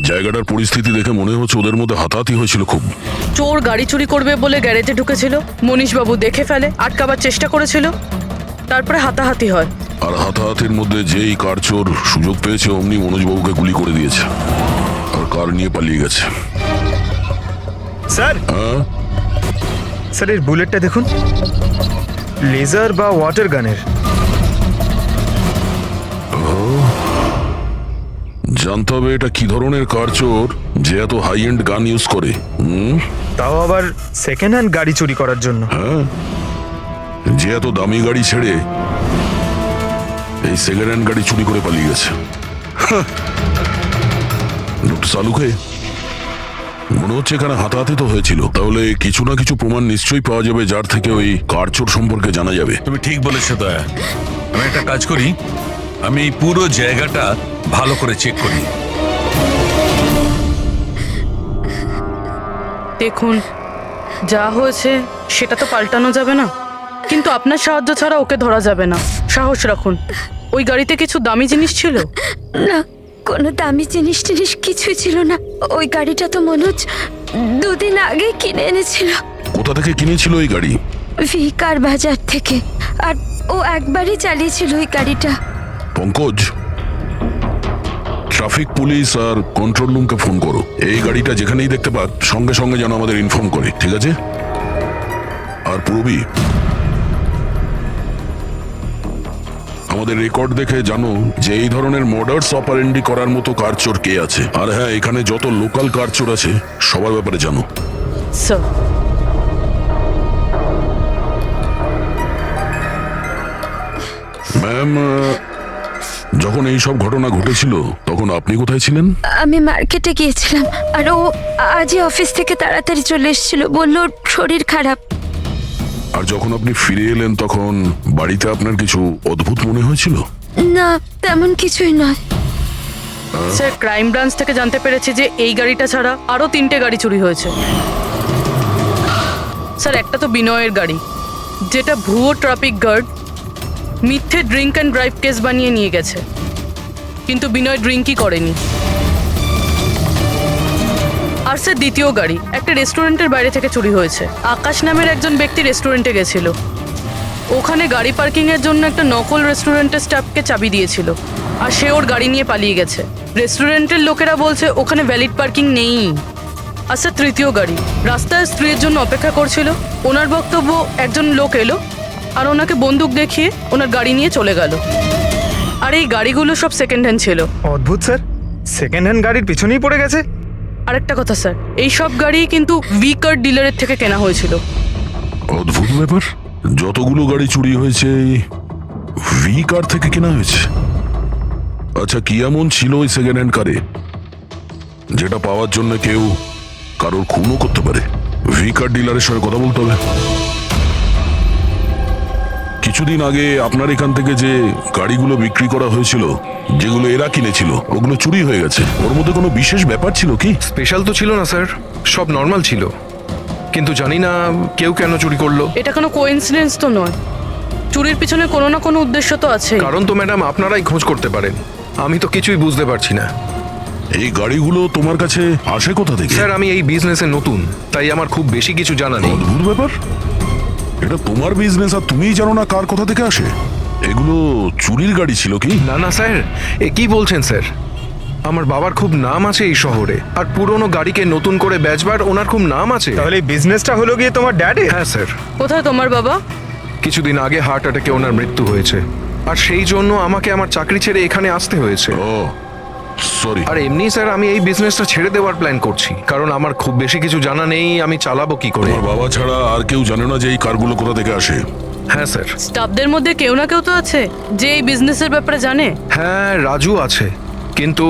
জায়গাটার পরিস্থিতি দেখে মনে হচ্ছে ওদের মধ্যে হাতাহাতি হয়েছিল খুব। চোর গাড়ি চুরি করবে বলে গ্যারেজে ঢুকেছিল, মনীশবাবু দেখে ফেলে, আটকাবার চেষ্টা করেছিল, তারপরে হাতাহাতি হয়। আর হাতাহাতির মধ্যে যেই কার চোর সুযোগ পেয়েছে অমনি মনোজবাবুকে গুলি করে দিয়েছে আর কার নিয়ে পালিয়ে গেছে। স্যার, হ্যাঁ, স্যার এর বুলেটটা দেখুন, লেজার বা ওয়াটার গানের। জানতে হবে এটা কি ধরনের কার চোর যে এত হাই এন্ড গান ইউজ করে। তাও আবার সেকেন্ড হ্যান্ড গাড়ি চুরি করার জন্য। হ্যাঁ, যে এত দামি গাড়ি ছেড়ে এই সেকেন্ড হ্যান্ড গাড়ি চুরি করে পালিয়ে গেছে। ডক্টর সালুকে মনে হচ্ছে এখানে হাতাহাতি তো হয়েছিল, তাহলে কিছু না কিছু প্রমাণ নিশ্চয়ই পাওয়া যাবে যার থেকে ওই কার চোর সম্পর্কে জানা যাবে। তুমি ঠিক বলেছো দয়া। আমি একটা কাজ করি, আমি এই পুরো জায়গাটা ভালো করে চেক করি। দেখুন, যা হয়েছে সেটা তো পাল্টানো যাবে না, কিন্তু আপনার সাহায্য ছাড়া ওকে ধরা যাবে না। সাহস রাখুন। ওই গাড়িতে কিছু দামি জিনিস ছিল? না, কোনো দামি জিনিস টিনিস কিছুই ছিল না। ওই গাড়িটা তো মনোজ 2 দিন আগে কিনে এনেছিল, কোথা থেকে কিনেছিল ওই গাড়ি? ভিকার বাজার থেকে। আর ও একবারই চালিয়েছিল ওই গাড়িটা। পঙ্কজ, ট্রাফিক পুলিশ আর কন্ট্রোল রুমকে ফোন করো। এই গাড়িটা যেখানেই দেখতে পাক সঙ্গে সঙ্গে যেন আমাদের ইনফর্ম করে, ঠিক আছে? আর পূরবী, আমাদের রেকর্ড দেখে জানো যে এই ধরনের মর্ডার্স অপারেন্ডি করার মতো কার চোর কে আছে। আর হ্যাঁ, এখানে যত লোকাল কার চোর আছে সবার ব্যাপারে জানো। স্যার, ম্যাম, যখন এই সব ঘটনা ঘটেছিল তখন আপনি কোথায় ছিলেন? আমি মার্কেটে গিয়েছিলাম, আর ও আজই অফিস থেকে তাড়াতাড়ি চলে এসেছিল, বলল ওর শরীর খারাপ। আর যখন আপনি ফিরে এলেন তখন বাড়িতে আপনার কিছু অদ্ভুত মনে হয়েছিল? না, তেমন কিছুই নয়। স্যার, ক্রাইম ব্রাঞ্চ থেকে জানতে পেরেছি যে এই গাড়িটা ছাড়া আরো 3টে গাড়ি চুরি হয়েছে। স্যার, একটা তো বিনয়ের গাড়ি, যেটা ভুয়ো ট্রাফিক গার্ড মিথ্যে ড্রিঙ্ক অ্যান্ড ড্রাইভ কেস বানিয়ে নিয়ে গেছে, কিন্তু বিনয় ড্রিঙ্কই করেনি। আর স্যার, দ্বিতীয় গাড়ি একটা রেস্টুরেন্টের বাইরে থেকে চুরি হয়েছে। আকাশ নামের একজন ব্যক্তি রেস্টুরেন্টে গেছিল, ওখানে গাড়ি পার্কিং এর জন্য একটা নকল রেস্টুরেন্টের স্টাফকে চাবি দিয়েছিল, আর সে ওর গাড়ি নিয়ে পালিয়ে গেছে। রেস্টুরেন্টের লোকেরা বলছে ওখানে ভ্যালিড পার্কিং নেই। আর স্যার, তৃতীয় গাড়ি রাস্তায় স্ত্রীর জন্য অপেক্ষা করছিল, ওনার বক্তব্য একজন লোক এলো আর ওনাকে বন্দুক দেখিয়ে ওনার গাড়ি নিয়ে চলে গেল। আর এই গাড়িগুলো সব সেকেন্ড হ্যান্ড ছিল। অদ্ভুত স্যার, সেকেন্ড হ্যান্ড গাড়ির পিছনেই পড়ে গেছে। আরেকটা কথা স্যার, এই সব গাড়ি কিন্তু ভিকার ডিলারের থেকে কেনা হয়েছিল। অদ্ভুত ব্যাপার, যতগুলো গাড়ি চুরি হয়েছে ভি কার থেকে কেনা হয়েছে। আচ্ছা, কি এমন ছিল ওই সেকেন্ড হ্যান্ড কারে যেটা পাওয়ার জন্য কেউ কারোর খুনও করতে পারে? ভি কার ডিলারের সঙ্গে কথা বলতে হবে। কিছুদিন আগে আপনার এখান থেকে যে গাড়িগুলো বিক্রি করা হয়েছিল, যেগুলো এরা কিনেছিল, ওগুলো চুরি হয়ে গেছে। ওর মধ্যে কোনো বিশেষ ব্যাপার ছিল কি? স্পেশাল তো ছিল না স্যার, সব নর্মাল ছিল, কিন্তু জানি না কেউ কেন চুরি করলো। এটা কোনো কোইন্সিডেন্স তো নয়, চুরির পিছনে কোনো না কোনো উদ্দেশ্য তো আছে। কারণ তো ম্যাডাম আপনারাই খোঁজ করতে পারেন, আমি তো কিছুই বুঝতে পারছি না। এই গাড়িগুলো তোমার কাছে আসে কোথা থেকে? স্যার, আমি এই বিজনেসে নতুন, তাই আমার খুব বেশি কিছু জানা নেই। অদ্ভুত ব্যাপার, এটা তোমার বিজনেস আর তুমিই জানো না কার কোথা থেকে আসে? এগুলো চুরির গাড়ি ছিল কি? না না স্যার, এ কি বলছেন স্যার? আমার বাবার খুব নাম আছে এই শহরে, আর পুরনো গাড়িকে নতুন করে বেচবার ওনার খুব নাম আছে। তাহলে এই বিজনেসটা হলো গিয়ে তোমার ড্যাডি? হ্যাঁ স্যার, কোথায় তোমার বাবা? কিছুদিন আগে হার্ট অ্যাটাকে ওনার মৃত্যু হয়েছে, আর সেই জন্য আমাকে আমার চাকরি ছেড়ে এখানে আসতে হয়েছে। ও সরি। আর এমনি স্যার, আমি এই বিজনেসটা ছেড়ে দেওয়ার প্ল্যান করছি, কারণ আমার খুব বেশি কিছু জানা নেই, আমি চালাবো কি করে। তোমার বাবা ছাড়া আর কেউ জানে না যে এই কারগুলো কোথা থেকে আসে? হ্যাঁ স্যার। স্টাফদের মধ্যে কেউ না কেউ তো আছে যে এই বিজনেসের ব্যাপারে জানে। হ্যাঁ, রাজু আছে, কিন্তু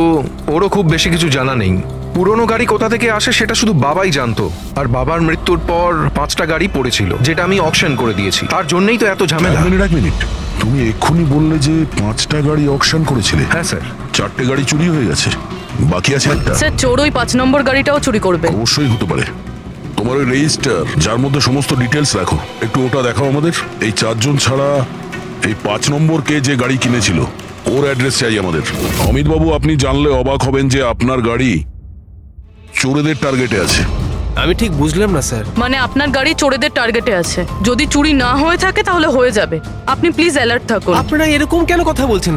ওরও খুব বেশি কিছু জানা নেই। পুরনো গাড়ি কোথা থেকে আসে সেটা শুধু বাবাই জানতো, আর বাবার মৃত্যুর পর 5টা গাড়ি পড়েছিল, যেটা আমি অকশন করে দিয়েছি। তার জন্যই তো এত ঝামেলা। এক মিনিট, তুমি এক্ষুনি বললে যে 5টা গাড়ি অকশন করেছিলে। হ্যাঁ স্যার। 4টে গাড়ি চুরি হয়ে গেছে, বাকি আছে একটা। স্যার, চোর ওই 5 নম্বর গাড়িটাও চুরি করবে। অবশ্যই হতে পারে। তোমার ওই রেজিস্টার যার মধ্যে সমস্ত ডিটেলস রাখো, একটু ওটা দেখাও আমাদের। এই 4 জন ছাড়া এই 5 নম্বর কে যে গাড়ি কিনেছিল ওর অ্যাড্রেস চাই আমাদের। অমিত বাবু, আপনি জানলে অবাক হবেন যে আপনার গাড়ি চোরেদের টার্গেটে আছে। আমি ঠিক বুঝলাম না স্যার। মানে আপনার গাড়ি চোরেদের টার্গেটে আছে। যদি চুরি না হয়ে থাকে তাহলে হয়ে যাবে। আপনি প্লিজ অ্যালার্ট থাকুন। আপনারা এরকম কেন কথা বলছেন?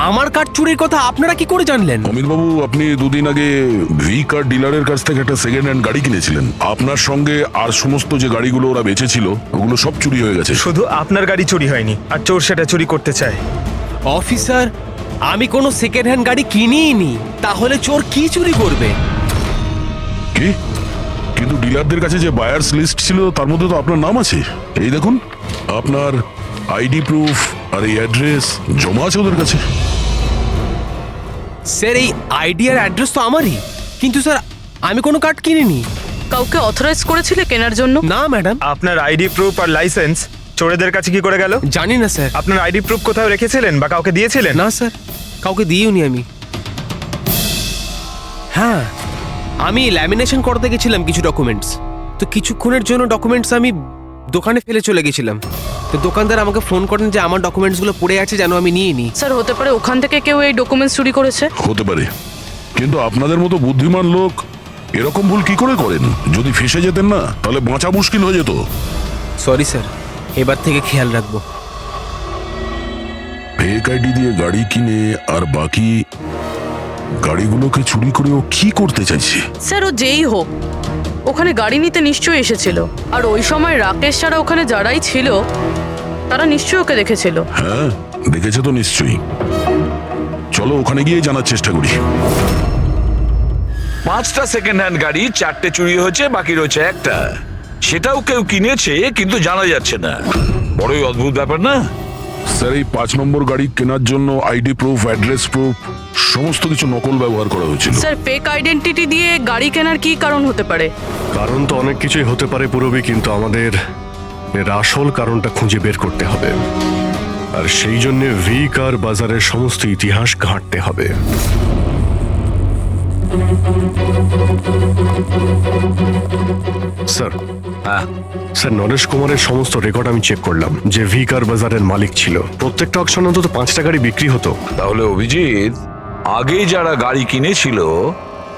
আমার কার চুরির কথা আপনারা কি করে জানলেন? অমিত বাবু, আপনি দুদিন আগে ভি কার ডিলারের কাছ থেকে একটা সেকেন্ড হ্যান্ড গাড়ি কিনেছিলেন। আপনার সঙ্গে আর সমস্ত যে গাড়িগুলো ওরা বেচেছিল ওগুলো সব চুরি হয়ে গেছে। শুধু আপনার গাড়ি চুরি হয়নি, আর চোর সেটা চুরি করতে চায়। অফিসার, আমি কোনো সেকেন্ড হ্যান্ড গাড়ি কিনিই নি, তাহলে চোর কি চুরি করবে? কি? কিন্তু ডিলারদের কাছে যে বায়ার্স লিস্ট ছিল তার মধ্যে তো আপনার নাম আছে। এই দেখুন, আপনার আইডি প্রুফ আর এই অ্যাড্রেস জমা আছে ওদের কাছে। স্যার, এই আইডিয়ার অ্যাড্রেস তো আমারই, কিন্তু স্যার আমি কোনো কার্ড কিনিনি। কাউকে অথরাইজ করেছিলে কেনার জন্য? না ম্যাডাম। আপনার আইডি প্রুফ আর লাইসেন্স চোরেদের কাছে কি করে গেল? জানি না স্যার। আপনার আইডি প্রুফ কোথাও রেখেছিলেন বা কাউকে দিয়েছিলেন? না স্যার, কাউকে দিইওনি আমি। হ্যাঁ, আমি ল্যামিনেশন করতে গেছিলাম কিছু ডকুমেন্টস, তো কিছুক্ষণের জন্য ডকুমেন্টস আমি দোকানে ফেলে চলে গেছিলাম। তো দোকানদার আমাকে ফোন করেন যে আমার ডকুমেন্টসগুলো পড়ে আছে, যেন আমি নিয়ে নিই। স্যার, হতে পারে ওখান থেকে কেউ এই ডকুমেন্টস চুরি করেছে। হতে পারে, কিন্তু আপনাদের মতো বুদ্ধিমান লোক এরকম ভুল কি করে করেন? যদি ফেসে যেতেন না তাহলে বাঁচা মুশকিল হয়ে যেত। সরি স্যার, এবার থেকে খেয়াল রাখবো। ফেক আইডি দিয়ে গাড়ি কিনে আর বাকি গাড়িগুলোকে চুরি করে ও কি করতে চাইছে? স্যার, ও যেই হোক ওখানে গাড়ি নিতে নিশ্চয়ই এসেছিল, আর ওই সময় রাকেশ ছাড়া ওখানে যারাই ছিল তারা নিশ্চয়ই ওকে দেখেছিল। হ্যাঁ, দেখেছে তো নিশ্চয়ই। চলো ওখানে গিয়ে জানার চেষ্টা করি। 5টা সেকেন্ড হ্যান্ড গাড়ি, 4টে চুরি হয়েছে, বাকি রয়েছে একটা। সেটাও কেউ কিনেছে কিন্তু জানা যাচ্ছে না। বড়ই অদ্ভুত ব্যাপার না? স্যার, এই 5 নম্বর গাড়ি কেনার জন্য আইডি প্রুফ, অ্যাড্রেস প্রুফ সমস্ত কিছু নকল ব্যবহার করা হয়েছিল। স্যার, ফেক আইডেন্টিটি দিয়ে গাড়ি কেনার কি কারণ হতে পারে? কারণ তো অনেক কিছুই হতে পারে পুরবী, কিন্তু আমাদের এর আসল কারণটা খুঁজে বের করতে হবে, আর সেই জন্য ভি কার বাজারের সমস্ত ইতিহাস ঘাঁটতে হবে। স্যার, স্যার, নরেশ কুমারের সমস্ত রেকর্ড আমি চেক করলাম। যে ভি কার বাজারের মালিক ছিল, প্রত্যেকটা অকশনে অন্তত 5টা গাড়ি বিক্রি হতো। তাহলে অভিজিৎ, আগে যারা গাড়ি কিনেছিল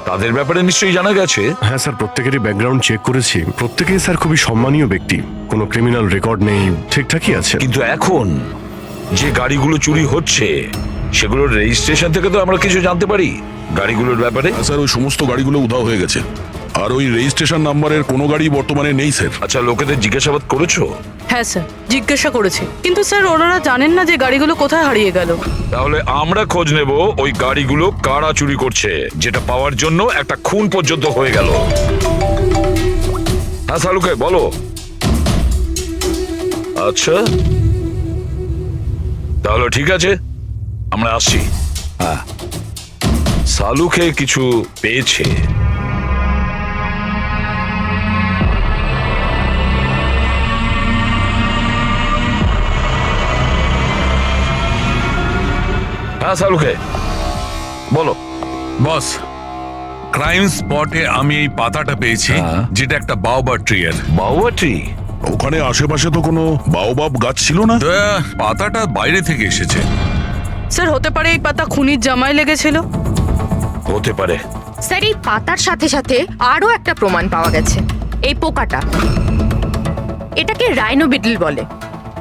তাদের ব্যাপারে নিশ্চয়ই জানা গেছে। হ্যাঁ স্যার, প্রত্যেকেরই ব্যাকগ্রাউন্ড চেক করেছি। প্রত্যেকেই স্যার খুবই সম্মানীয় ব্যক্তি, কোনো ক্রিমিনাল রেকর্ড নেই, ঠিকঠাকই আছে। কিন্তু এখন যে গাড়িগুলো চুরি হচ্ছে সেগুলোর রেজিস্ট্রেশন থেকে তো আমরা কিছু জানতে পারি গাড়িগুলোর ব্যাপারে। স্যার, ওই সমস্ত গাড়িগুলো উধাও হয়ে গেছে, আর ওই রেজিস্ট্রেশন নাম্বারের কোনো গাড়ি বর্তমানে নেই স্যার। আচ্ছা, লোকেদের জিজ্ঞাসাবাদ করেছো? হ্যাঁ স্যার, জিজ্ঞাসা করেছি, কিন্তু স্যার ওনারা জানেন না যে গাড়িগুলো কোথায় হারিয়ে গেল। তাহলে আমরা খোঁজ নেব ওই গাড়িগুলো কারা চুরি করছে, যেটা পাওয়ার জন্য একটা খুন পর্যন্ত হয়ে গেল। হ্যাঁ সালুকে বলো। আচ্ছা, তাহলে ঠিক আছে, আমরা আসছি। হ্যাঁ, সালুকে কিছু পেয়েছে। হ্যাঁ সালুকে বলো। বস, ক্রাইম স্পটে আমি এই পাতাটা পেয়েছি, হ্যাঁ। যেটা একটা বাওবার ট্রি এর। বাউয়া ট্রি? ওখানে আশেপাশে তো কোনো বাওবাব গাছ ছিল না। তো, পাতাটা বাইরে থেকে এসেছে। স্যার, হতে পারে এই পাতা খুনির জামায় লেগেছিল। হতে পারে। স্যার, এই পাতার সাথে সাথে আরো একটা প্রমাণ পাওয়া গেছে। এই পোকাটা, এটাকে রাইনো বিটল বলে,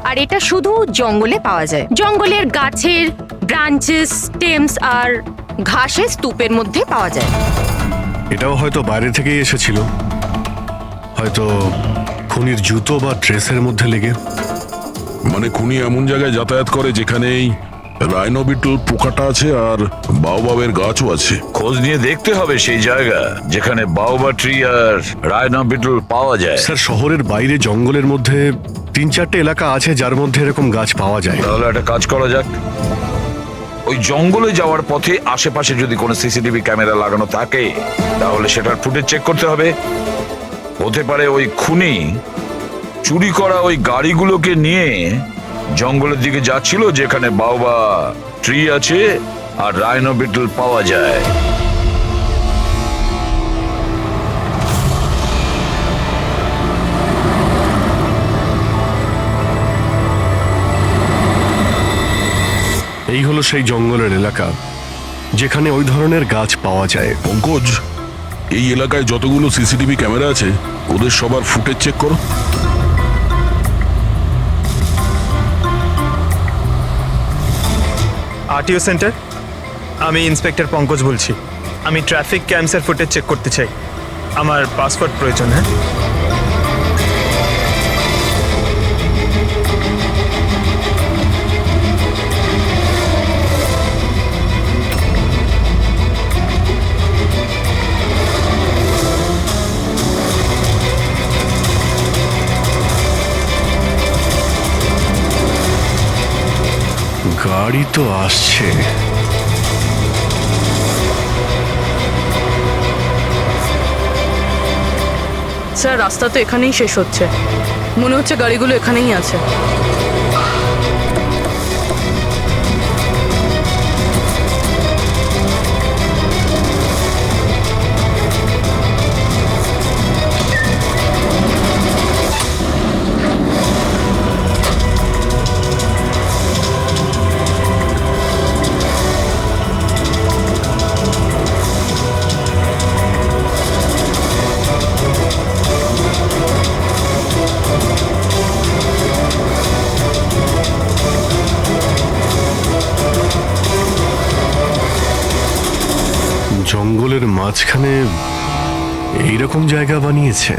আর এটা শুধু জঙ্গলে পাওয়া যায়। জঙ্গলের গাছের ব্রাঞ্চেস, স্টেমস আর ঘাসের স্তূপের মধ্যে পাওয়া যায়। এটাও হয়তো বাইরে থেকেই এসেছিল, হয়তো খুনির জুতো বা ড্রেসের মধ্যে লেগে। মানে খুনি এমন জায়গায় যাতায়াত করে যেখানেই রাইনো বিটল পোকাটা আছে আর বাওবাবের গাছও আছে। খোঁজ নিয়ে দেখতে হবে সেই জায়গা যেখানে বাউবা ট্রি আর রায়না বিটল পাওয়া যায়। স্যার, শহরের বাইরে জঙ্গলের মধ্যে 3-4টে এলাকা আছে যার মধ্যে এরকম গাছ পাওয়া যায়। তাহলে একটা কাজ করা যাক, ওই জঙ্গলে যাওয়ার পথে আশেপাশে যদি কোনো সিসিটিভি ক্যামেরা লাগানো থাকে তাহলে সেটার ফুটেজ চেক করতে হবে। হতে পারে ওই খুনি চুরি করা ওই গাড়িগুলোকে নিয়ে জঙ্গলের দিকে যাচ্ছিল যেখানে বাউবা ট্রি আছে আর রাইনো বিটল পাওয়া যায়। এই হলো সেই জঙ্গলের এলাকা যেখানে ওই ধরনের গাছ পাওয়া যায়। পঙ্কজ, এই এলাকায় যতগুলো সিসিটিভি ক্যামেরা আছে ওদের সবার ফুটেজ চেক করো। আরটিও সেন্টার, আমি ইন্সপেক্টর পঙ্কজ বলছি। আমি ট্রাফিক ক্যামসের ফুটেজ চেক করতে চাই। আমার পাসপোর্ট প্রয়োজন। হ্যাঁ, গাড়ি তো আসছে। স্যার রাস্তা তো এখানেই শেষ হচ্ছে, মনে হচ্ছে গাড়িগুলো এখানেই আছে। জঙ্গলের মাঝখানে এইরকম জায়গা বানিয়েছে।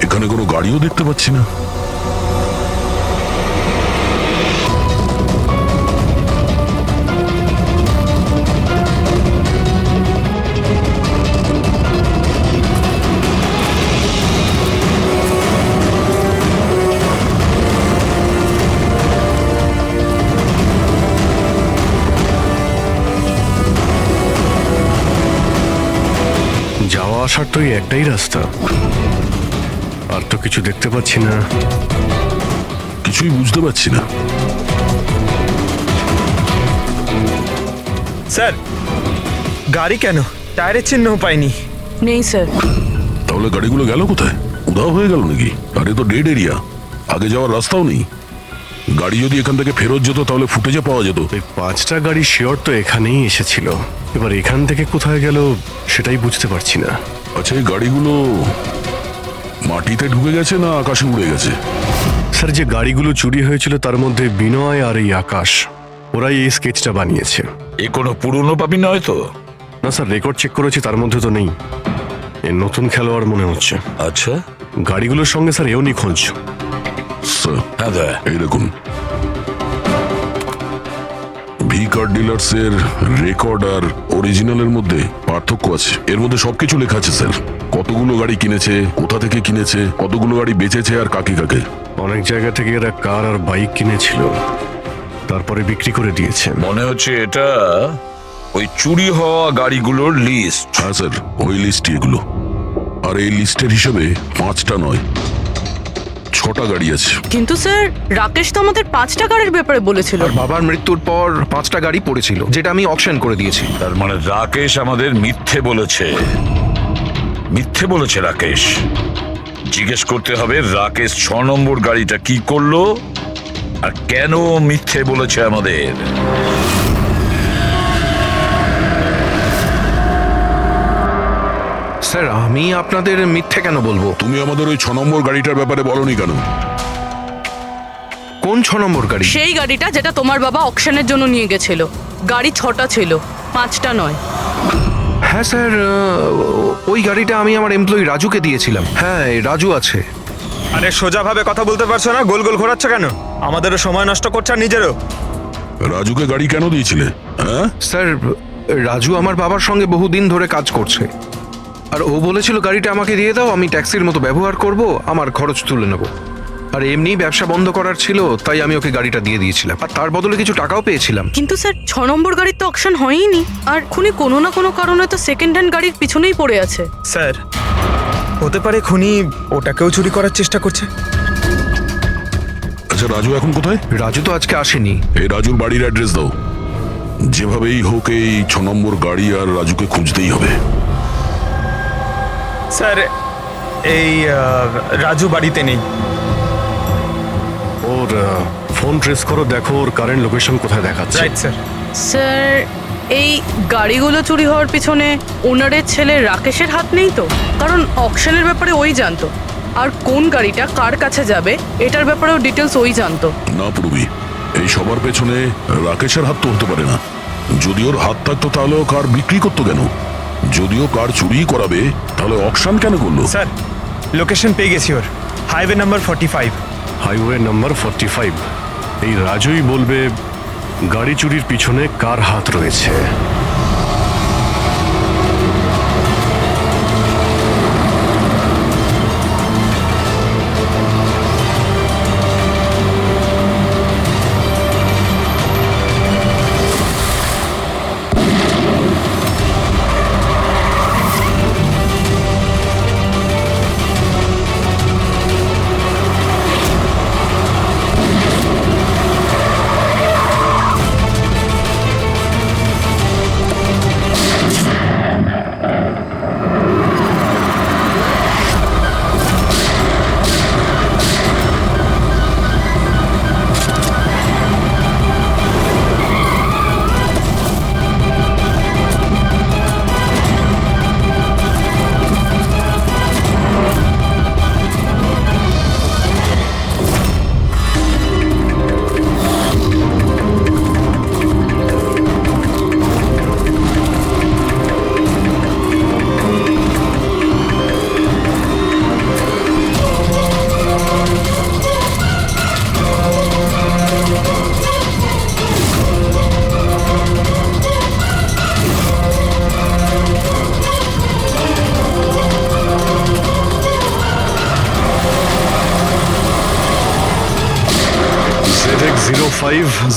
এখানে কোনো গাড়িও দেখতে পাচ্ছি না। যাওয়া আসার তো এই একটাই রাস্তা, আর তো কিছু দেখতে পাচ্ছি না। কিছুই বুঝতে পারছি না। স্যার গাড়ি কেন? টায়ারের চিহ্নও পাইনি। নেই স্যার। তাহলে গাড়িগুলো গেল কোথায়? উধাও হয়ে গেল নাকি? আরে তো ডেড এরিয়া, আগে যাওয়ার রাস্তাও নেই। গাড়ি যদি এখান থেকে ফেরত যেত তাহলে ফুটেজে পাওয়া যেত। এই 5টা গাড়ি শিওর তো এখানেই এসেছিল, এবার এখান থেকে কোথায় গেল সেটাই বুঝতে পারছি না। আচ্ছা, এই গাড়িগুলো মাটিতে ঢুকে গেছে না আকাশে উড়ে গেছে? স্যার, যে গাড়িগুলো চুরি হয়েছিল তার মধ্যে বিনয় আর এই আকাশ, ওরাই এই স্কেচটা বানিয়েছে। এ কোনো পুরনো পাবি নয় তো? না স্যার, রেকর্ড চেক করেছি, তার মধ্যে তো নেই। এ নতুন খেলোয়াড় মনে হচ্ছে। আচ্ছা, গাড়িগুলোর সঙ্গে স্যার এও নিখোঁজ। স্যার, হ্যাঁ দা। এই দেখুন, ভি কার ডিলার্স এর রেকর্ড আর অরিজিনালের মধ্যে পার্থক্য আছে। এর মধ্যে সবকিছু লেখা আছে স্যার, কতগুলো গাড়ি কিনেছে, কোথা থেকে কিনেছে, কতগুলো গাড়ি বেচেছে আর কাকে কাকে। অনেক জায়গা থেকে এরা কার আর বাইক কিনেছিল, তারপরে বিক্রি করে দিয়েছে। মনে হচ্ছে এটা ওই চুরি হওয়া গাড়িগুলোর লিস্ট। হ্যাঁ স্যার, ওই লিস্টই এগুলো। আর এই লিস্টের হিসেবে 5টা নয়, 6টা গাড়ি আছে। কিন্তু স্যার রাকেশ তো আমাদের 5টা গাড়ির ব্যাপারে বলেছিল। আর বাবার মৃত্যুর পর 5টা গাড়ি পড়েছিল, যেটা আমি অকশন করে দিয়েছি। তার মানে রাকেশ আমাদের মিথ্যে বলেছে। মিথ্যে বলেছে রাকেশ। জিজ্ঞেস করতে হবে রাকেশ 6 নম্বর গাড়িটা কি করলো আর কেন মিথ্যে বলেছে আমাদের। স্যার, আমি আপনাদের মিথ্যে কেন বলবো? তুমি আমাদের ওই 6 নম্বর গাড়িটার ব্যাপারে বলনি কেন? কোন 6 নম্বর গাড়ি? সেই গাড়িটা যেটা তোমার বাবা অকশনের জন্য নিয়ে গেছিল। গাড়ি 6টা ছিল, 5টা নয়। হ্যাঁ স্যার, ওই গাড়িটা আমি আমার এমপ্লয়ি রাজুকে দিয়েছিলাম। হ্যাঁ, রাজু আছে। আরে সোজাভাবে কথা বলতে পারছো না? গোল গোল ঘোরাচ্ছ কেন? আমাদেরও সময় নষ্ট করছো আর নিজেরও। রাজুকে গাড়ি কেন দিয়েছিলে? হ্যাঁ স্যার, রাজু আমার বাবার সঙ্গে বহুদিন ধরে কাজ করছে, আর ও বলেছিল গাড়িটা আমাকে দিয়ে দাও, আমি ট্যাক্সির মতো ব্যবহার করব, আমার খরচ তুলে নেব। আর এমনি ব্যবসা বন্ধ করার ছিল, তাই আমি ওকে গাড়িটা দিয়ে দিয়েছিলাম, আর তার বদলে কিছু টাকাও পেয়েছিলাম। কিন্তু স্যার 6 নম্বর গাড়ির তো অকশন হয়নি, আর খুনি কোনো না কোনো কারণে তো সেকেন্ড হ্যান্ড গাড়ির পিছনেই পড়ে আছে। স্যার, হতে পারে খুনি ওটাকেও চুরি করার চেষ্টা করছে। আচ্ছা, রাজু এখন কোথায়? রাজু তো আজকে আসেনি। এই রাজুর বাড়ির অ্যাড্রেস দাও। যেভাবেই হোক এই 6 নম্বর গাড়ি আর রাজুকে খুঁজতেই হবে। স্যার, এই রাজু বাড়িতে নেই। ওর ফোন ট্রেস করো, দেখো ওর কারেন্ট লোকেশন কোথায় দেখাচ্ছে। Right sir. স্যার, এই গাড়িগুলো চুরি হওয়ার পিছনে ওনারের ছেলে রাকেশের হাত নেই তো? কারণ অকশনের ব্যাপারে ওই জানতো, আর কোন গাড়িটা কার কাছে যাবে এটার ব্যাপারেও ডিটেলস ওই জানতো। না পূর্বী, এই সবার পেছনে রাকেশের হাত তো হতে পারে না। যদি ওর হাত থাকতো তাহলে ও কার বিক্রি করতো কেন? যদিও কার চুরি করাবে তাহলে অকশন কেন করলো? স্যার, লোকেশন পেয়ে গেছি ওর। Highway number 45। Highway number 45। এই রাজুই বলবে গাড়ি চুরির পিছনে কার হাত রয়েছে।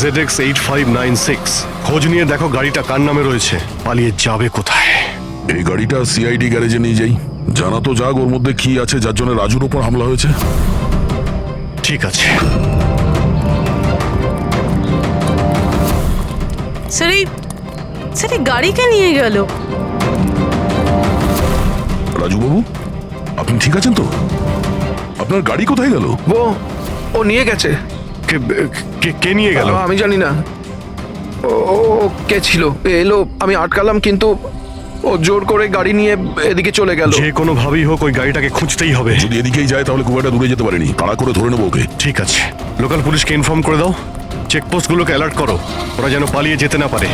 ZX8596 খোঁজ নিয়ে দেখো গাড়িটা কার নামে রয়েছে, পালিয়ে যাবে কোথায়। এই গাড়িটা সিআইডি গ্যারেজে নিয়ে যাই, জানা তো যাক ওর মধ্যে কি আছে যার জন্য রাজুর উপর হামলা হয়েছে। ঠিক আছে। স্যার, এই গাড়িকে নিয়ে গেল। রাজুবাবু, আপনি ঠিক আছেন তো? আপনার গাড়ি কোথায় গেল? ও নিয়ে গেছে। কে নিয়ে গেল? আমি জানি না। ও কে ছিল, এলো, আমি আটকালাম, কিন্তু ও জোর করে গাড়ি নিয়ে এদিকে চলে গেল। যে কোনো ভাবেই হোক ওই গাড়িটাকে খুঁজতেই হবে। যদি এদিকেই যায় তাহলে খুব একটা দূরে যেতে পারেনি, তাড়া করে ধরে নেবো ওকে। ঠিক আছে, লোকাল পুলিশকে ইনফর্ম করে দাও, চেকপোস্টগুলোকে অ্যালার্ট করো, ওরা যেন পালিয়ে যেতে না পারে।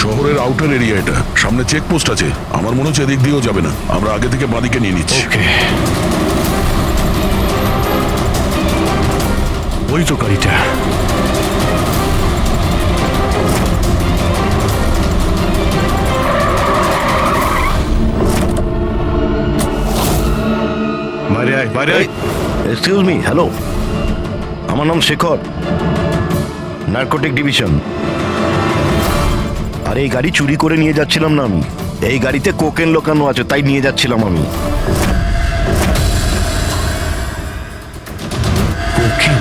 শহরের আউটার এরিয়া এটা, সামনে চেকপোস্ট আছে। আমার মনে হচ্ছে এদিক দিয়েও যাবে না, আমরা আগে থেকে বাঁদিকে নিয়ে নিচ্ছি। ওকে, ওই তো গাড়িটা। বাইরে আয়, বাইরে আয়। এক্সকিউজ মি, হ্যালো, আমার নাম শেখর, নার্কোটিক ডিভিশন। আর এই গাড়ি চুরি করে নিয়ে যাচ্ছিলাম না আমি, এই গাড়িতে কোকেন লোকানো আছে, তাই নিয়ে যাচ্ছিলাম আমি। কোকেন?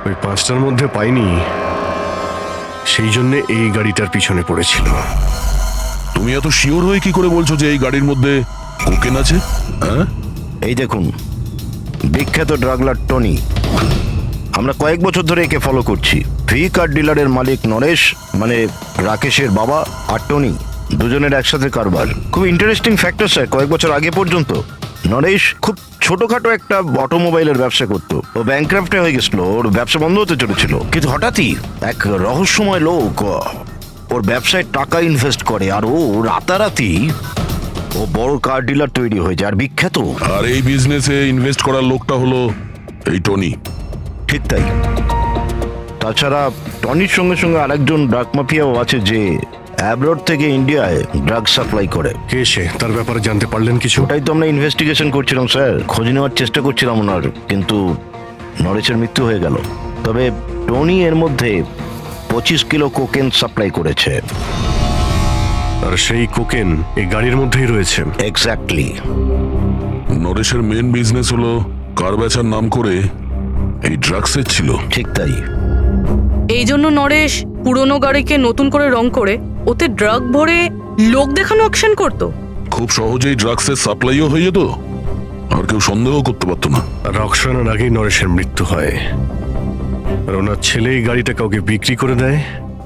ওই পাঁচটার মধ্যে পাইনি, সেই জন্য এই গাড়িটার পিছনে পড়েছিল। তুমি এত শিওর হয়ে কি করে বলছো যে এই গাড়ির মধ্যে কোকেন আছে? হ্যাঁ, এই দেখুন, বিখ্যাত ড্রাগলার টনি, আমরা কয়েক বছর ধরে একে ফলো করছি। ভি কার ডিলারের মালিক নরেশ, মানে রাকেশের বাবা, আর টনি, দুজনের একসাথে কারবার। খুব ইন্টারেস্টিং ফ্যাক্টর স্যার, কয়েক বছর আগে পর্যন্ত নরেশ খুব ছোটখাটো একটা অটোমোবাইলের ব্যবসা করতো। ও ব্যাংক্রাফ্টে হয়ে গেছিল, ওর ব্যবসা বন্ধ হতে চলেছিল, কিন্তু হঠাৎই এক রহস্যময় লোক ওর ব্যবসায় টাকা ইনভেস্ট করে, আর ও রাতারাতি ও বড় কার ডিলার তৈরি হয়ে যায়, আর বিখ্যাত। আর এই বিজনেসে ইনভেস্ট করার লোকটা হলো এই টনি। ঠিক তাই। তাছাড়া টনির সঙ্গে সঙ্গে আরেকজন ড্রাগ মাফিয়াও আছে যে অ্যাব্রড থেকে ইন্ডিয়ায় ড্রাগ সাপ্লাই করে। কে সে, তার ব্যাপারে জানতে পারলেন কিছু? ওটাই তো আমরা ইনভেস্টিগেশন করছিলাম স্যার, খোঁজ নেওয়ার চেষ্টা করছিলাম ওনার, কিন্তু নরেশের মৃত্যু হয়ে গেল। তবে টনি এর মধ্যে 25 কিলো কোকেন সাপ্লাই করেছে। আর সেই কোকেন এই গাড়ির মধ্যেই রয়েছে। এক্স্যাক্টলি। নরেশের মেন বিজনেস হলো কার বেচার নাম করে এই ড্রাগসের ছিল। ঠিক তাই। এই জন্য নরেশ পুরনো গাড়িকে নতুন করে রং করে ওতে ড্রাগ ভরে লোক দেখানো অ্যাকশন করতো। খুব সহজেই ড্রাগসের সাপ্লাইও হয়ে যেত, আর কেউ সন্দেহ করতে পারতো না। রক্সানার আগেই নরেশের মৃত্যু হয়, আর ওনার ছেলে এই গাড়িটা কাউকে বিক্রি করে দেয়,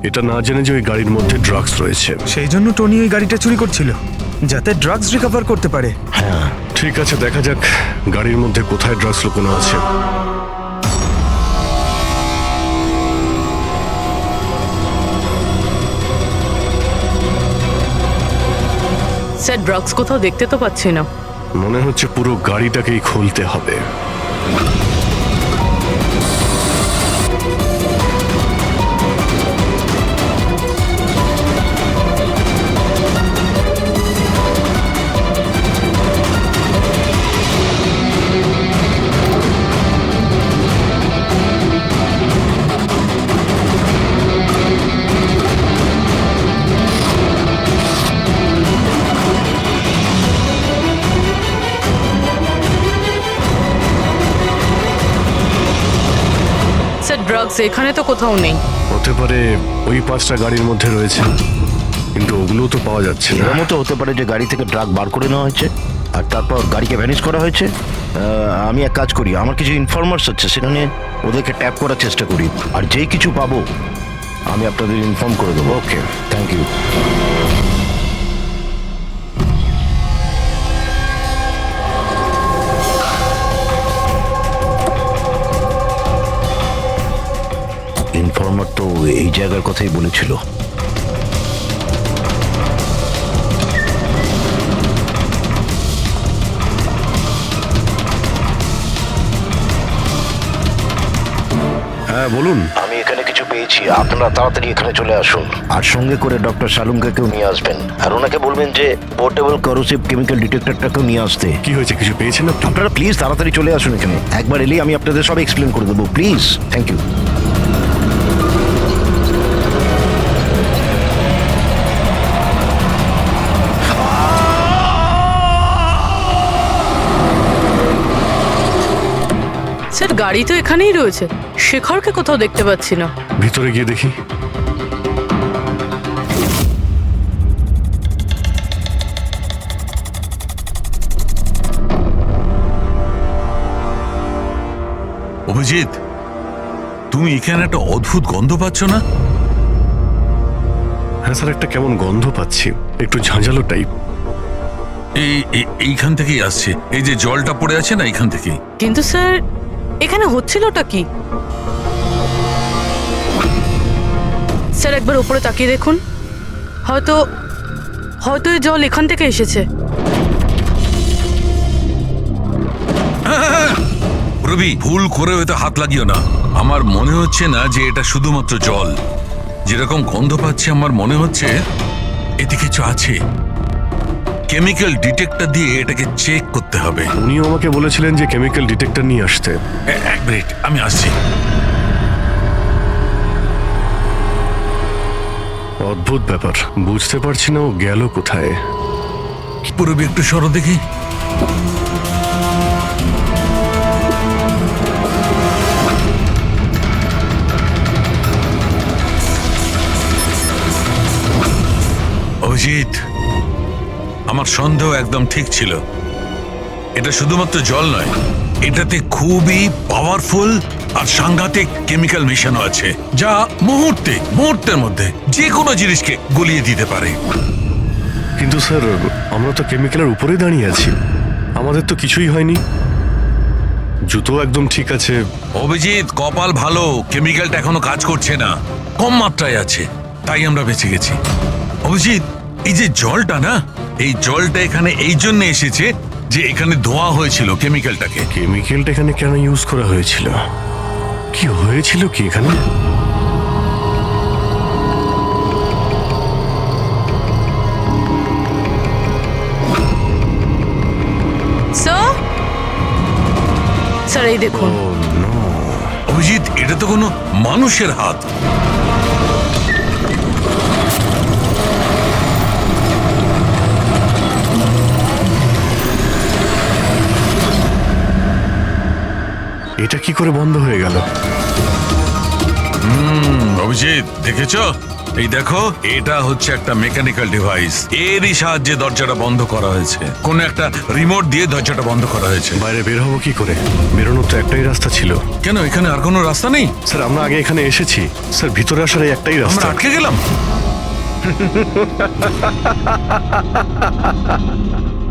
এটা না জেনে যে ওই গাড়ির মধ্যে ড্রাগস রয়েছে। সেই জন্য টনি ওই গাড়িটা চুরি করছিল, যাতে ড্রাগস রিকভার করতে পারে। ঠিক আছে, দেখা যাক গাড়ির মধ্যে কোথায় ড্রাগস লুকোনো আছে। স্যার, ড্রাগস কোথাও দেখতে তো পাচ্ছি না। মনে হচ্ছে পুরো গাড়িটাকেই খুলতে হবে। স্যার, ড্রাগস এখানে তো কোথাও নেই। হতে পারে ওই 5টা গাড়ির মধ্যে রয়েছে, কিন্তু ওগুলো তো পাওয়া যাচ্ছে না। এরকম তো হতে পারে যে গাড়ি থেকে ড্রাগ বার করে নেওয়া হয়েছে আর তারপর গাড়িকে ভ্যানিশ করা হয়েছে। আমি এক কাজ করি, আমার কিছু ইনফরমার্স আছে, সেখানে ওদেরকে ট্যাপ করার চেষ্টা করি, আর যেই কিছু পাবো আমি আপনাদের ইনফর্ম করে দেবো। ওকে, থ্যাংক ইউ। ইনফর্মার তো এই জায়গার কথাই বলেছিল। হ্যাঁ বলুন। আমি এখানে কিছু পেয়েছি, আপনারা তাড়াতাড়ি এখানে চলে আসুন, আর সঙ্গে করে ডক্টর শালুমকেও নিয়ে আসবেন, আর ওনাকে বলবেন যে পোর্টেবল করোসিভ কেমিক্যাল ডিটেক্টরটাকেও নিয়ে আসতে। কি হয়েছে, কিছু পেয়েছেন আপনি? আপনারা প্লিজ তাড়াতাড়ি চলে আসুন এখানে, একবার এলেই আমি আপনাদের সব এক্সপ্লেন করে দেবো, প্লিজ। Thank you. স্যার, গাড়ি তো এখানেই রয়েছে, শেখরকে কোথাও দেখতে পাচ্ছি না। ভিতরে গিয়ে দেখি। অভিজিৎ, তুমি এখানে একটা অদ্ভুত গন্ধ পাচ্ছ না? হ্যাঁ স্যার, একটা কেমন গন্ধ পাচ্ছি, একটু ঝাঁঝালো টাইপ। এইখান থেকেই আসছে, এই যে জলটা পড়ে আছে না, এইখান থেকেই। কিন্তু স্যার, এখানে হচ্ছিলটা কি? স্যার, একবার উপরে তাকিয়ে দেখুন, হয়তো হয়তো এই জল এখান থেকে এসেছে। রবি, ভুল করে হয়তো হাত লাগিও না। আমার মনে হচ্ছে না যে এটা শুধুমাত্র জল। যেরকম গন্ধ পাচ্ছি, আমার মনে হচ্ছে এতে কিছু আছে। কেমিক্যাল ডিটেক্টর দিয়ে এটাকে চেক করতে হবে। উনিও আমাকে বলেছিলেন যে কেমিক্যাল ডিটেক্টর নিয়ে আসতে। এক মিনিট, আমি আসছি। অদ্ভুত ব্যাপার, বুঝতে পারছি না ও গেল কোথায়। পুরবি, একটু সরো দেখি। অভিজিৎ, আমার সন্দেহ একদম ঠিক ছিল। এটা শুধুমাত্র জল নয়, এটাতে খুবই পাওয়ারফুল আর সাংঘাতিক কেমিক্যাল মেশানো আছে, যা মুহূর্তের মধ্যে যে কোনো জিনিসকে গলিয়ে দিতে পারে। কিন্তু স্যার, আমরা তো কেমিক্যালের উপরে দাঁড়িয়ে আছি, আমাদের তো কিছুই হয়নি, জুতো একদম ঠিক আছে। অভিজিৎ, কপাল ভালো, কেমিক্যালটা এখনো কাজ করছে না, কম মাত্রায় আছে, তাই আমরা বেঁচে গেছি। অভিজিৎ, এই যে জলটা না, এই জলটা এখানে এই জন্য এসেছে যে এখানে ধোয়া হয়েছিল কেমিক্যালটাকে। কেমিক্যালটা এখানে কেন ইউজ করা হয়েছিল? কি হয়েছিল কি এখানে? স্যার, এই দেখুন। অভিজিৎ, এটা তো কোনো মানুষের হাত। এটা কি করে বন্ধ হয়ে গেল? অভিজিৎ দেখেছো? এই দেখো, এটা হচ্ছে একটা মেকানিক্যাল ডিভাইস। এরই সাহায্যে দরজাটা বন্ধ করা হয়েছে। কোন একটা রিমোট দিয়ে দরজাটা বন্ধ করা হয়েছে। বাইরে বের হবো কি করে? বেরোনোর তো একটাই রাস্তা ছিল। কেন, এখানে আর কোনো রাস্তা নেই? স্যার আমরা আগে এখানে এসেছি স্যার, ভিতরে আসার এই একটাই আমরা রাস্তা। আটকে গেলাম।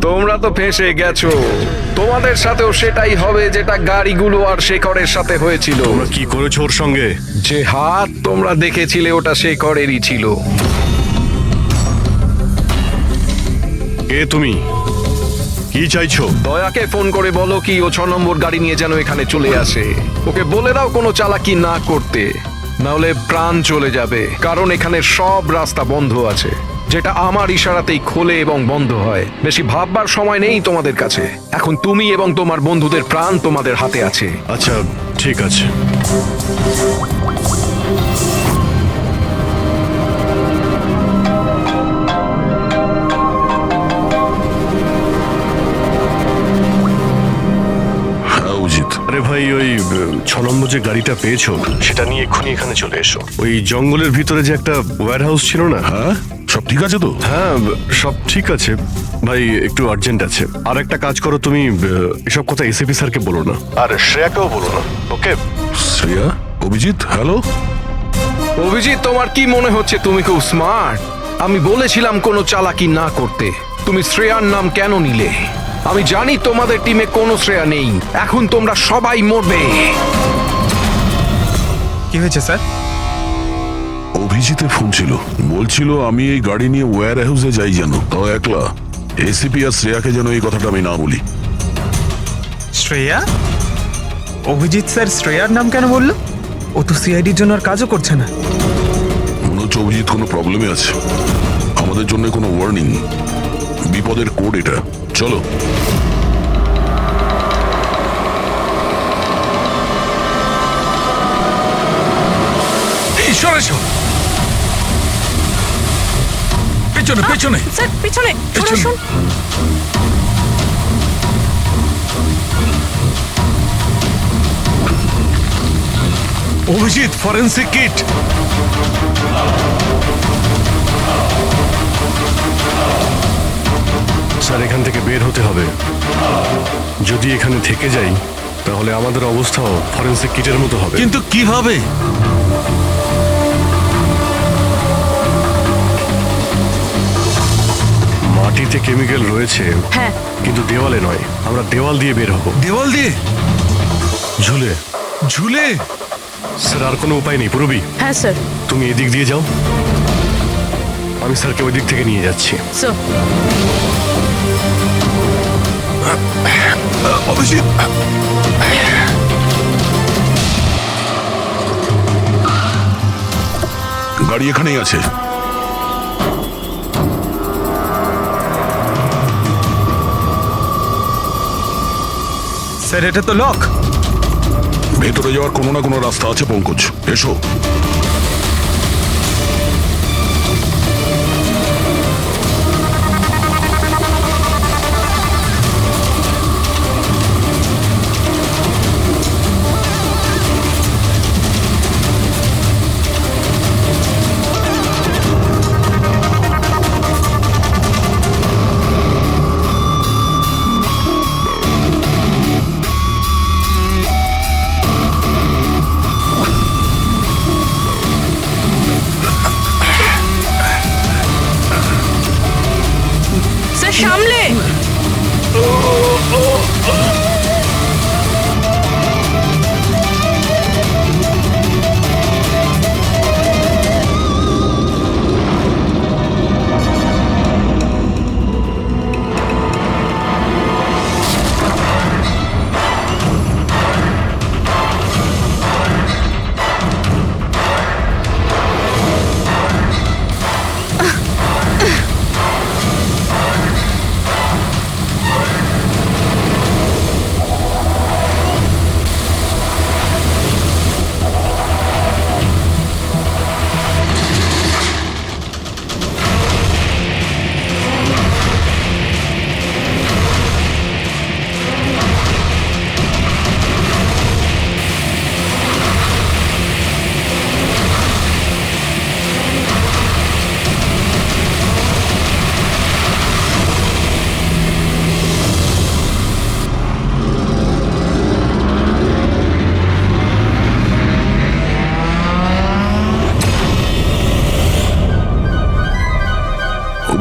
তোমরা তো ফেঁসে গেছো। তোমাদের সাথেও সেটাই হবে যেটা গাড়িগুলো আর শেখরের সাথে হয়েছিল। তোমরা কি করেছো ওর সঙ্গে? যে হাত তোমরা দেখেছিলে ওটা শেখরেরই ছিল। কে তুমি? কি চাইছো? দয়াকে ফোন করে বলো কি ও 6 নম্বর গাড়ি নিয়ে যেন এখানে চলে আসে। ওকে বলে দাও কোনো চালাকি না করতে, নাহলে প্রাণ চলে যাবে। কারণ এখানে সব রাস্তা বন্ধ আছে, যেটা আমার ইশারাতেই খোলে এবং বন্ধ হয়। বেশি ভাববার সময় নেই তোমাদের কাছে। এখন তুমি এবং তোমার বন্ধুদের প্রাণ তোমাদের হাতে আছে। আচ্ছা ঠিক আছে। হ্যাঁ অভিজিৎ, আরে ভাই ওই 6 নম্বর যে গাড়িটা পেয়েছো সেটা নিয়ে এক্ষুনি এখানে চলে এসো। ওই জঙ্গলের ভিতরে যে একটা ওয়্যার হাউস ছিল না? হ্যাঁ সব ঠিক আছে তো? হ্যাঁ সব ঠিক আছে ভাই, একটু আর্জেন্ট আছে। আর একটা কাজ করো, তুমি এসব কথা এসিপি স্যারকে বলো না, আর শ্রেয়াকেও বলো না, ওকে? শ্রেয়া? অভিজিৎ হ্যালো। অভিজিৎ, তোমার কি মনে হচ্ছে তুমি খুব স্মার্ট? আমি বলেছিলাম কোনো চালাকি না করতে। তুমি শ্রেয়ার নাম কেন নিলে? আমি জানি তোমাদের টিমে কোনো শ্রেয়া নেই। এখন তোমরা সবাই মরবে। কি হয়েছে স্যার? অভিজিতের ফোন ছিল, বলছিল আমি এই গাড়ি নিয়ে ওয়্যার হাউসে যাই যেন, তাও একলা। এসিপি আর শ্রেয়াকে যেন এই কথাটা আমি না বলি। শ্রেয়া? অভিজিৎ স্যার শ্রেয়ার নাম কেন বললো? ও তো সিআইডির জন্য আর কাজও করছে না। মনে হচ্ছে অভিজিৎ কোনো প্রবলেমে আছে। আমাদের জন্য কোনো ওয়ার্নিং, বিপদের কোড এটা। চলো। এই সরে এসো। পেছনে পেছনে। স্যার পিছনে সরে পেছনে। আসুন। Abhijit, forensic kit. স্যার এখান থেকে বের হতে হবে। যদি এখানে থেকে যাই তাহলে আমাদের অবস্থাও ফরেন্সিক কিটের মতো হবে। কিন্তু কিভাবে? মাটিতে কেমিক্যাল রয়েছে, হ্যাঁ কিন্তু দেওয়ালে নয়। আমরা দেওয়াল দিয়ে বের হব। দেওয়াল দিয়ে? ঝুলে। ঝুলে? স্যার আর কোনো উপায় নেই পুরবি, হ্যাঁ স্যার। তুমি এদিক দিয়ে যাও, আমি স্যারকে ওই দিক থেকে নিয়ে যাচ্ছি। স্যার অভিজিৎ, গাড়ি এখানেই আছে। স্যার এটা তো লক। ভেতরে যাওয়ার কোনো না কোনো রাস্তা আছে পঙ্কজ, এসো। স্যার সামলে।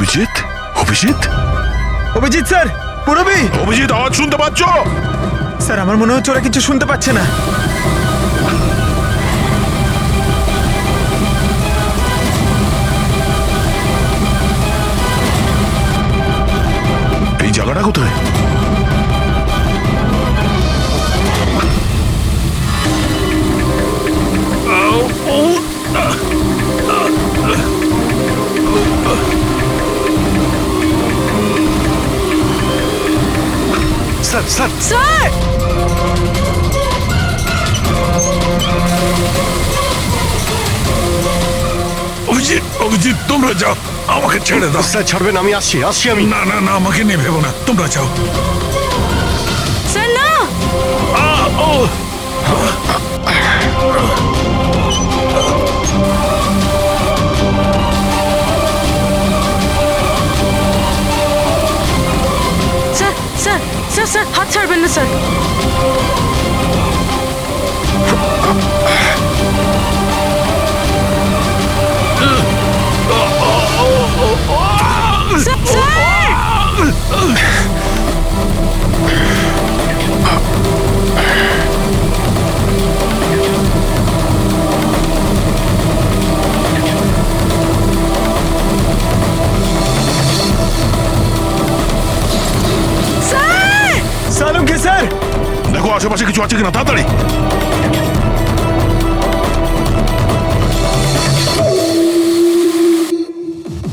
অভিজিৎ অভিজিৎ অভিজিৎ স্যার, পুরবি অভিজিৎ, আওয়াজ শুনতে পাচ্ছ? স্যার, আমার মনে হচ্ছে ওরা কিছু শুনতে পাচ্ছে না। এই জায়গাটা কোথায়? Sir sir sir! Abhijit, Abhijit, তোমরা যাও, আমাকে ছেড়ে দাও। স্যার ছাড়বেন, আমি আসছি আমি। না না না, আমাকে নিয়ে ভেবো না, তোমরা যাও। স্যার না! স্যার স্যার স্যার স্যার, হাত ছাড়বেন না স্যার। Sir, sir! স্যার! সালুমকে স্যার, দেখো আশেপাশে কিছু আছে কিনা, তাড়াতাড়ি।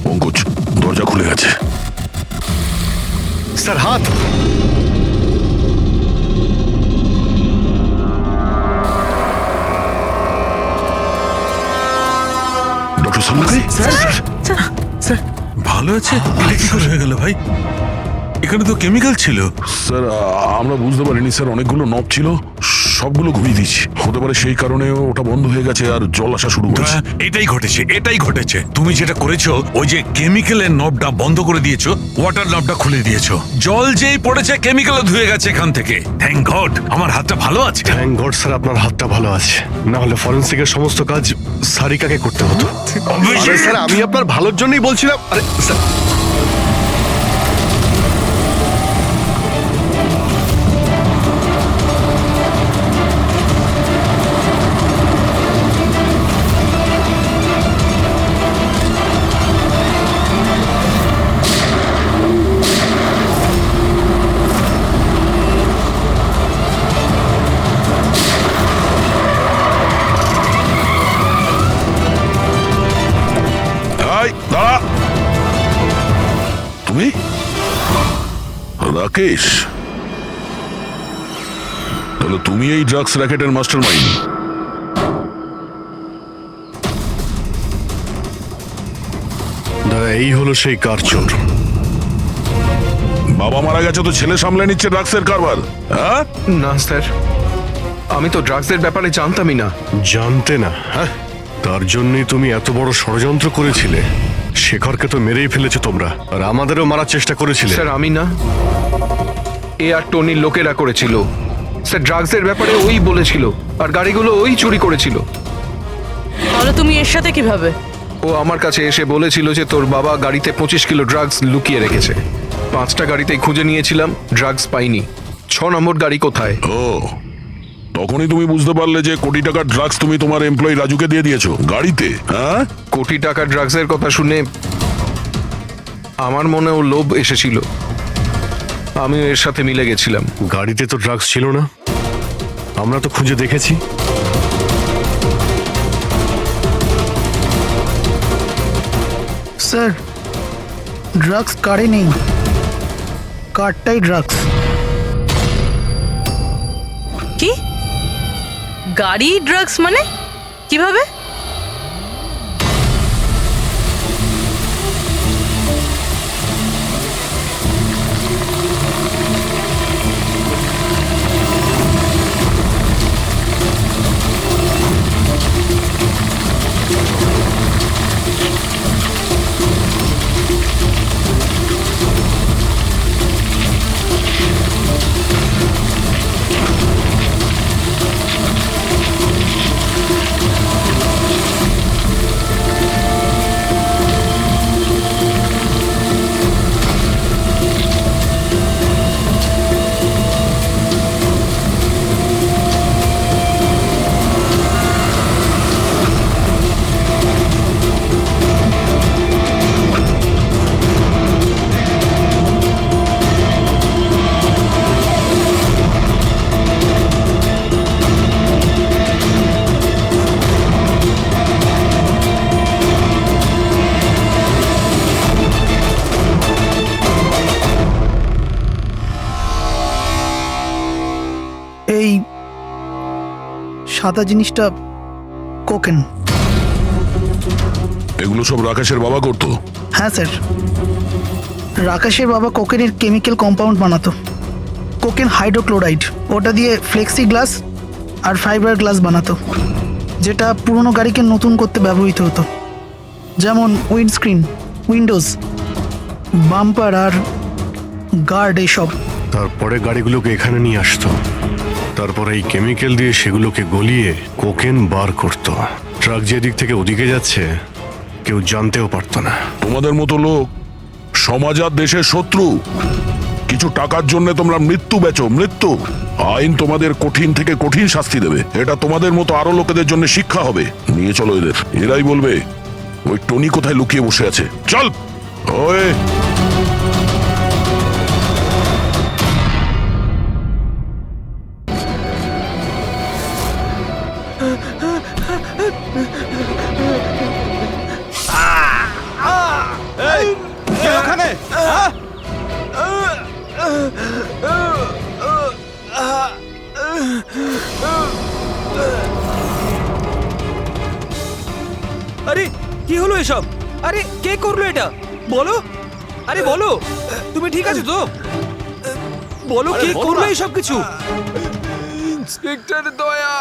পঙ্কজ, দরজা খুলে গেছে। স্যার হাত। ডক্টর সামুকে, স্যার ভালো আছে? এটা কি করে হয়ে গেল ভাই? এখানে তো কেমিক্যাল ছিল। স্যার আমরা বুঝতে পারিনি স্যার, অনেকগুলো নব ছিল, সবগুলো ঘুরিয়ে দিয়েছি। হতে পারে সেই কারণে ওটা বন্ধ হয়ে গেছে আর জল আসা শুরু করেছে। এটাই ঘটেছে, এটাই ঘটেছে। তুমি যেটা করেছো, ওই যে কেমিক্যালের নবটা বন্ধ করে দিয়েছো, ওয়াটার নবটা খুলে দিয়েছো। জল যেই পড়েছে, কেমিক্যালও ধুয়ে গেছে এখান থেকে। থ্যাংক গড, আমার হাতটা ভালো আছে। থ্যাংক গড স্যার, আপনার হাতটা ভালো আছে, না হলে ফরেন্সিকের সমস্ত কাজ সারিকাকে করতে হতো। আরে স্যার, আমি আপনার ভালোর জন্যই বলছিলাম। আরে স্যার, এই, দাঁড়া। তুমি রাকেশ? তাহলে তুমি এই ড্রাগস র্যাকেটের মাস্টার মাইন্ড। দাদা এই হলো সেই কার চোর। বাবা মারা গেছে তো ছেলে সামলে নিচ্ছে ড্রাগসের কারবার, হ্যাঁ? না স্যার, আমি তো ড্রাগসের ব্যাপারে জানতামই না। জানতে না? হ্যাঁ, তার জন্যই তুমি এত বড় ষড়যন্ত্র করেছিলে। শেখরকে তো মেরেই ফেলেছো তোমরা, আর আমাদেরও মারার চেষ্টা করেছিলে। স্যার আমি না, এ আর টনির লোকেরা করেছিল। স্যার ড্রাগসের ব্যাপারে ওই বলেছিল, আর গাড়িগুলো ওই চুরি করেছিল। তাহলে তুমি এর সাথে কিভাবে? ও আমার কাছে এসে বলেছিল যে তোর বাবা গাড়িতে 25 কিলো ড্রাগস লুকিয়ে রেখেছে। 5টা গাড়িতেই খুঁজে নিয়েছিলাম, ড্রাগস পাইনি। 6 নম্বর গাড়ি কোথায়? ও, তখনই তুমি বুঝতে পারলে যে কোটি টাকার ড্রাগস তুমি তোমার এমপ্লয়ি রাজুকে দিয়ে দিয়েছো গাড়িতে, হ্যাঁ? কোটি টাকার ড্রাগসের কথা শুনে আমার মনেও লোভ এসেছিল, আমিও এর সাথে মিলে গেছিলাম। গাড়িতে তো ড্রাগস ছিল না, আমরা তো খুঁজে দেখেছি। স্যার, ড্রাগস কারে নেই, কারটাই ড্রাগস। কি? গাড়ি ড্রাগস মানে কিভাবে? সাদা জিনিসটা কোকেন। এগুলো সব রাকেশের বাবা করতো? হ্যাঁ স্যার, রাকেশের বাবা কোকেনের কেমিক্যাল কম্পাউন্ড বানাতো, কোকেন হাইড্রোক্লোরাইড। ওটা দিয়ে ফ্লেক্সি গ্লাস আর ফাইবার গ্লাস বানাতো, যেটা পুরনো গাড়িকে নতুন করতে ব্যবহৃত হতো, যেমন উইন্ডস্ক্রিন, উইন্ডোজ, বাম্পার আর গার্ড এসব। তারপরে গাড়িগুলোকে এখানে নিয়ে আসতো, তারপরে এই কেমিক্যাল দিয়ে সেগুলোকে গলিয়ে কোকেন বার করতো। ট্রাক যে দিক থেকে ওদিকে যাচ্ছে কেউ জানতেও পারতো না। তোমাদের মতো লোক সমাজ আর দেশের শত্রু। কিছু টাকার জন্য তোমরা মৃত্যু বেচো, মৃত্যু। আইন তোমাদের কঠিন থেকে কঠিন শাস্তি দেবে। এটা তোমাদের মতো আরো লোকেদের জন্য শিক্ষা হবে। নিয়ে চলো এদের, এরাই বলবে ওই টনি কোথায় লুকিয়ে বসে আছে। চল ওই ওখানে আরে কি হলো এসব? আরে কে করলো এটা? বলো, আরে বলো, তুমি ঠিক আছো তো? বলো কে করলো এসব কিছু? ইন্সপেক্টর দয়া।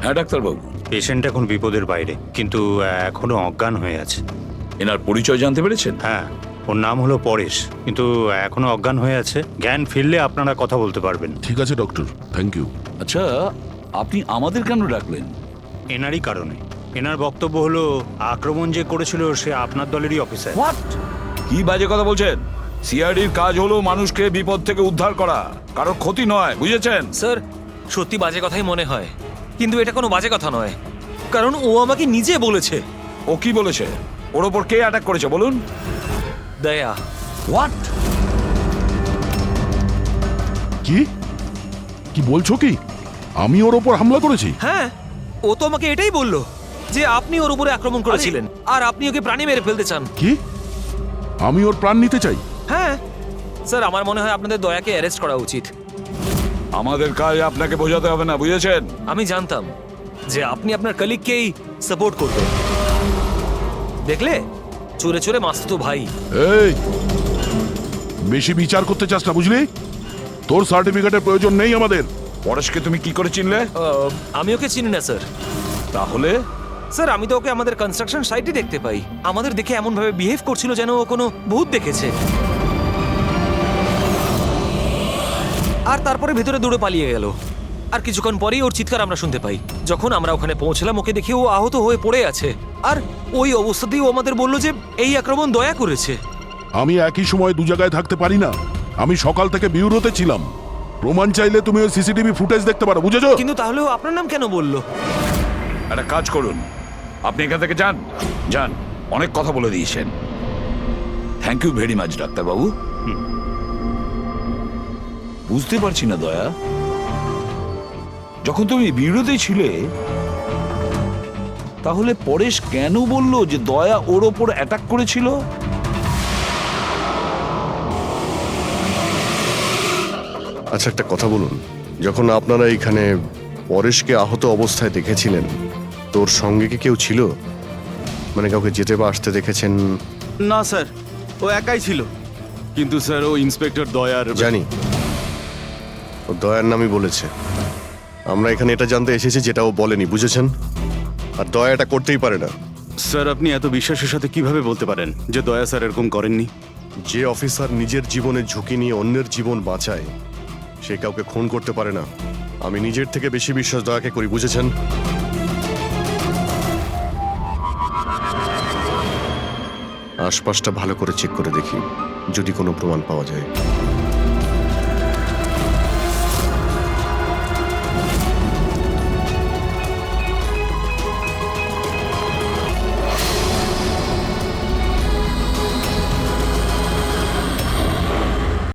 হ্যাঁ ডাক্তারবাবু, পেশেন্ট এখন বিপদের বাইরে, কিন্তু এখনো অজ্ঞান হয়ে আছে। এনার পরিচয় জানতে পেরেছেন? হ্যাঁ, ওর নাম হলো পরেশ, কিন্তু এখনো অজ্ঞান হয়ে আছে। জ্ঞান ফিরলে আপনারা কথা বলতে পারবেন। ঠিক আছে ডক্টর, থ্যাংক ইউ। আচ্ছা, আপনি আমাদের কেন ডাকলেন? এনারই কারণে। এনার বক্তব্য হলো আক্রমণ যে করেছিল সে আপনার দলেরই অফিসার। কি বাজে কথা বলছেন? সিআইডির কাজ হলো মানুষকে বিপদ থেকে উদ্ধার করা, কারোর ক্ষতি নয়, বুঝেছেন? স্যার, সত্যি বাজে কথাই মনে হয়, কিন্তু এটা কোনো বাজে কথা নয়, কারণ ও আমাকে নিজে বলেছে। ও কি বলেছে? ওর ওপর কে অ্যাটাক করেছে বলুন? দয়া। হোয়াট? কি কি বলছো? কি আমি ওর ওপর হামলা করেছি? হ্যাঁ, ও তো আমাকে এটাই বললো যে আপনি ওর উপরে আক্রমণ করেছিলেন আর আপনি ওকে প্রাণে মেরে ফেলতে চান। কি? আমি ওর প্রাণ নিতে চাই? হ্যাঁ স্যার, আমার মনে হয় আপনাদের দয়াকে অ্যারেস্ট করা উচিত। আমাদের কাজ আপনাকে বোঝাতে হবে না, বুঝেছেন? আমি জানতাম যে আপনি আপনার কলিগকেই সাপোর্ট করবেন। দেখলে, চোরে চোরে মাসতুতো ভাই। এই বেশি বিচার করতে চাস না, বুঝলি? তোর সার্টিফিকেটের প্রয়োজন নেই আমাদের। পরেশকে তুমি কি করে চিনলে? আমি ওকে চিনি না স্যার। তাহলে? স্যার, আমি তো ওকে আমাদের কনস্ট্রাকশন সাইটে দেখতে পাই। আমাদের দেখে এমন ভাবে বিহেভ করছিল যেন ও কোনো ভূত দেখেছে, আর তারপরে ভেতরে দৌড়ে পালিয়ে গেল। আর কিছুক্ষণ পরেই ওর চিৎকার আমরা শুনতে পাই। যখন আমরা ওখানে পৌঁছলাম, ওকে দেখে ও আহত হয়ে পড়ে আছে, আর ওই অবস্থাতেই ও আমাদের বলল যে এই আক্রমণ দয়া করেছে। আমি একই সময় দু জায়গায় থাকতে পারি না। আমি সকাল থেকে বিউরোতে ছিলাম। প্রমাণ চাইলে তুমি ওই সিসিটিভি ফুটেজ দেখতে পারো, বুঝেছো? কিন্তু তাহলেও আপনার নাম কেন বললো? একটা কাজ করুন, আপনি এখান থেকে যান, যান। অনেক কথা বলে দিয়েছেন। থ্যাংক ইউ ভেরি মাচ ডাক্তারবাবু। বুঝতে পারছি না দয়া, যখন তুমি বিরোধী ছিলে তাহলে পরেশ কেন বলল যে দয়া ওর ওপর অ্যাটাক করেছিল? আচ্ছা, একটা কথা বলুন, যখন আপনারা এখানে পরেশকে আহত অবস্থায় দেখেছিলেন, তোর সঙ্গে কি কেউ ছিল? মানে কাউকে যেতে বা আসতে দেখেছেন? না স্যার, ও একাই ছিল। কিন্তু স্যার, ও ইন্সপেক্টর দয়ার। জানি, ও দয়ার নামই বলেছে। আমরা এখানে এটা জানতে এসেছি যেটা ও বলেনি, বুঝেছেন? আর দয়া এটা করতেই পারে না। স্যার, আপনি এত বিশ্বাসের সাথে কিভাবে বলতে পারেন যে দয়া স্যার এরকম করেননি? যে অফিসার নিজের জীবনের ঝুঁকি নিয়ে অন্যের জীবন বাঁচায়, সে কাউকে খুন করতে পারে না। আমি নিজের থেকে বেশি বিশ্বাস দয়াকে করি, বুঝেছেন? আশপাশটা ভালো করে চেক করে দেখি, যদি কোনো প্রমাণ পাওয়া যায়।